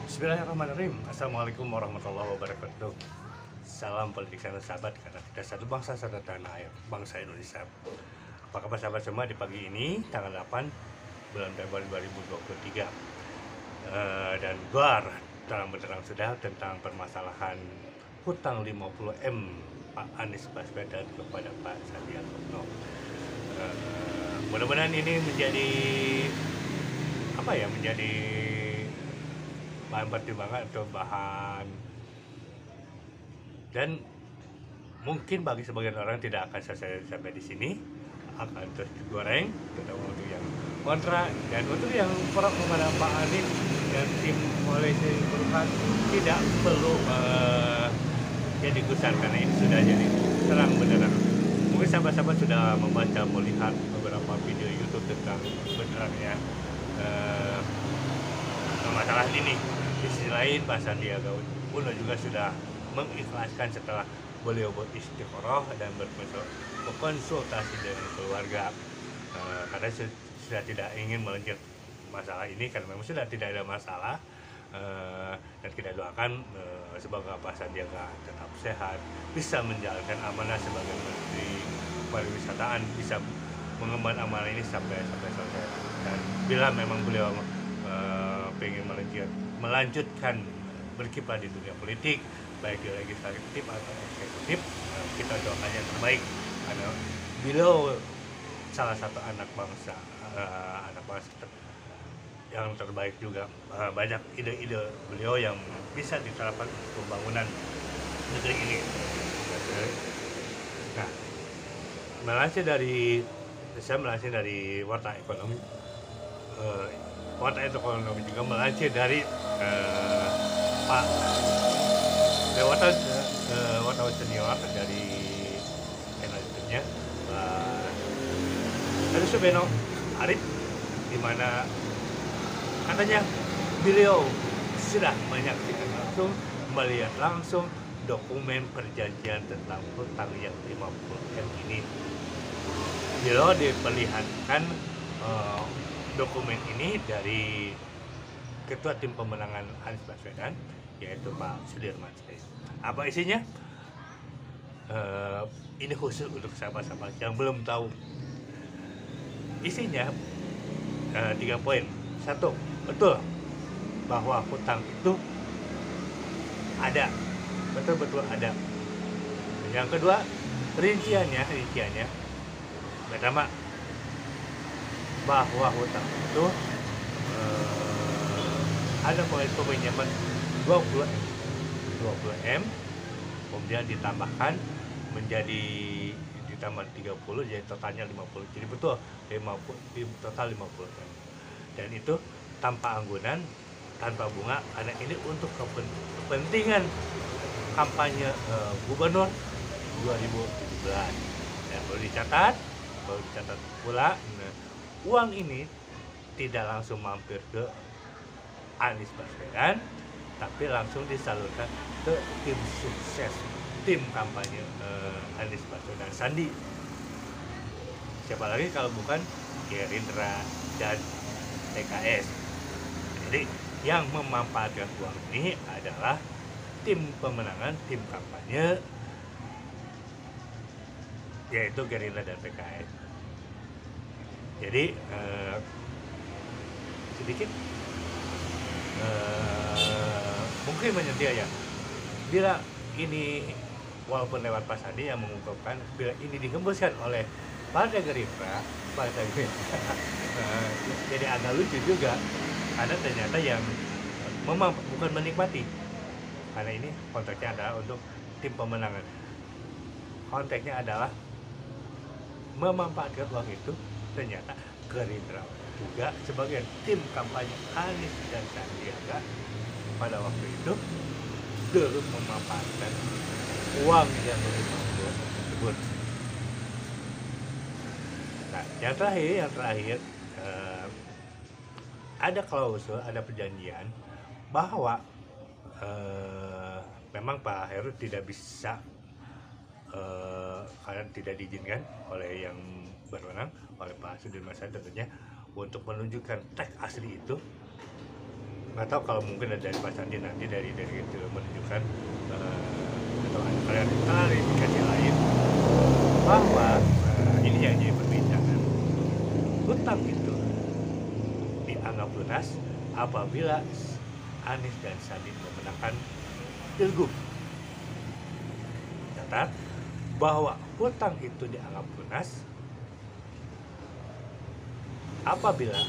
Bismillahirrahmanirrahim. Assalamualaikum warahmatullahi wabarakatuh. Salam politik dan sahabat, karena kita satu bangsa satu tanah air, bangsa Indonesia. Apa kabar sahabat semua di pagi ini, tanggal 8 bulan Februari 2023. Dan bar terang benderang sudah tentang permasalahan hutang 50M Pak Anies Baswedan kepada Pak Sandiaga Uno. Mudah-mudahan ini menjadi menjadi bahan pertimbangan atau bahan, dan mungkin bagi sebagian orang tidak akan selesai sampai di sini, akan terus digoreng, terutama untuk yang kontra, dan untuk yang pro kepada Pak Anies dan tim koalisi perubahan tidak perlu jadi gusar, karena ini sudah jadi terang benderang. Mungkin sahabat-sahabat sudah membaca, melihat beberapa video YouTube tentang benderangnya masalah ini. Di sisi lain, Pak Sandiaga Uno juga sudah mengikhlaskan setelah beliau beristiqoroh dan berkonsultasi dengan keluarga, karena sudah tidak ingin melanjut masalah ini, karena memang sudah tidak ada masalah. Dan kita doakan semoga Pak Sandiaga tetap sehat, bisa menjalankan amanah sebagai Menteri Pariwisataan, bisa mengemban amanah ini sampai selesai. Dan bila memang beliau ingin melanjutkan berkiprah di dunia politik, baik di legislatif atau eksekutif, kita doakan yang terbaik, karena beliau salah satu anak bangsa yang terbaik juga. Banyak ide-ide beliau yang bisa diterapkan untuk pembangunan negeri ini. Nah, saya melansir dari Warta Ekonomi. Warta Ekonomi juga melansir dari Pak wartawan senior dari channel YouTube-nya, Ari Subeno Arif, di mana katanya beliau sudah menyaksikan langsung, melihat langsung dokumen perjanjian tentang hutang yang 50M ini. Beliau diperlihatkan dokumen ini dari Ketua Tim Pemenangan Anies Baswedan, yaitu Pak Sudirman Said. Apa isinya? Ini khusus untuk sahabat-sahabat yang belum tahu. Isinya 3 poin. 1, betul bahwa hutang itu ada, betul-betul ada. Yang kedua, rinciannya pertama, bahwa hutang itu ada peminjaman 20M, kemudian ditambah 30, jadi totalnya 50. Jadi betul 50, total 50M. Dan itu tanpa anggunan, tanpa bunga, karena ini untuk kepentingan kampanye gubernur 2017. Dan perlu dicatat pula, uang ini tidak langsung mampir ke Anies Baswedan, tapi langsung disalurkan ke tim sukses, tim kampanye Anies Baswedan Sandi. Siapa lagi kalau bukan Gerindra dan PKS. Jadi yang memanfaatkan uang ini adalah tim pemenangan, tim kampanye, yaitu Gerindra dan PKS. Jadi sedikit mungkin menyentil ya, bila ini walaupun lewat Pak Sandi yang mengungkapkan, bila ini dihembuskan oleh Partai Gerindra, jadi agak lucu juga, karena ternyata yang bukan menikmati, karena ini konteksnya adalah untuk tim pemenangan, konteksnya adalah memanfaatkan uang itu. Ternyata Gerindra juga sebagai tim kampanye Anies dan Sandiaga pada waktu itu turut memanfaatkan uang yang dimaksud tersebut. Nah, yang terakhir ada klausul, ada perjanjian bahwa memang Pak Heru tidak bisa, karena tidak diizinkan oleh yang berwenang, oleh Pak Sudirman Said tentunya, untuk menunjukkan teks asli itu nggak tahu kalau mungkin ada dari Pak Sandi nanti dari itu menunjukkan atau ada klarifikasi lain bahwa ini yang jadi perbincangan, hutang itu dianggap lunas apabila Anies dan Sandi memenangkan pilgub. Catat bahwa hutang itu dianggap lunas apabila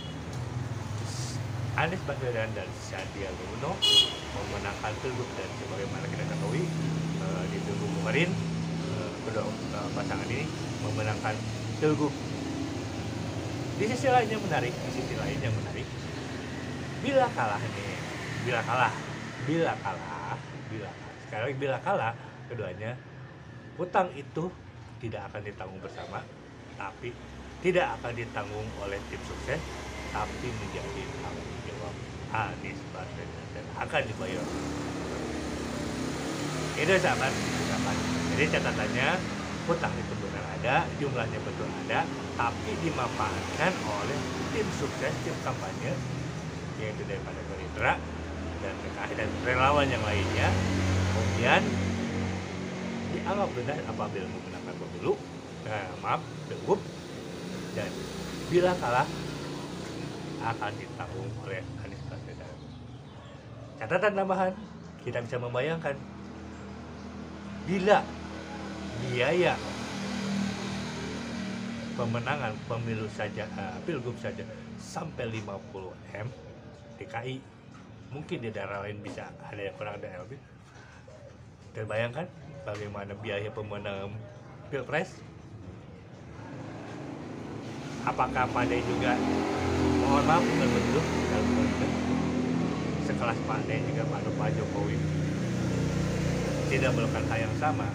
Anies Baswedan dan Sandiaga Uno memenangkan pilgub, dan sebagaimana kita ketahui di pilgub kemarin kedua pasangan ini memenangkan pilgub. Di sisi lain yang menarik, bila kalah, sekali lagi bila kalah keduanya, hutang itu tidak akan ditanggung bersama, tapi tidak akan ditanggung oleh tim sukses, tapi menjadi tanggung jawab Anies Baswedan dan akan dibayar. Itu sahabat. Jadi catatannya, hutang itu benar ada, jumlahnya betul ada, tapi dimanfaatkan oleh tim sukses, tim kampanye, yaitu daripada Gerindra dan PKS dan relawan yang lainnya. Kemudian dianggap benar apabila menggunakan pemilu, pilgub, dan bila kalah akan ditanggung oleh Anies Baswedan. Catatan tambahan, kita bisa membayangkan bila biaya pemenangan pemilu saja, pilgub saja sampai 50 M DKI, mungkin di daerah lain bisa ada yang kurang, ada yang lebih. Terbayangkan bagaimana biaya pemenangan pilpres? Apakah Pandai juga, mohon maaf bukan betul, sekelas Pandai juga Pak Jokowi tidak melakukan hal yang sama?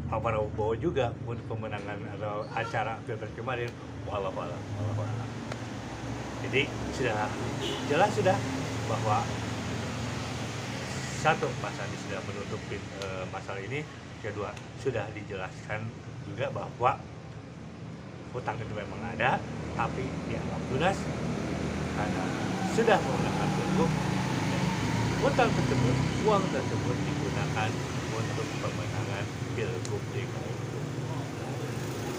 Pak Prabowo juga untuk pemenangan atau acara pilpres kemarin, walau. Jadi jelas bahwa satu, Pak Sandi sudah menutupi masalah ini. Kedua, sudah dijelaskan juga bahwa hutang itu memang ada, tapi dianggap lunas karena sudah menggunakan pilgub. Hutang tersebut, uang tersebut digunakan untuk pemenangan pilgub DKI.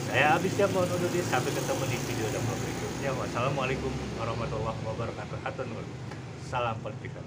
Saya Abis Siap mohon undur diri, sampai ketemu di video dan berikutnya. Wassalamualaikum warahmatullahi wabarakatuh. Salam politika.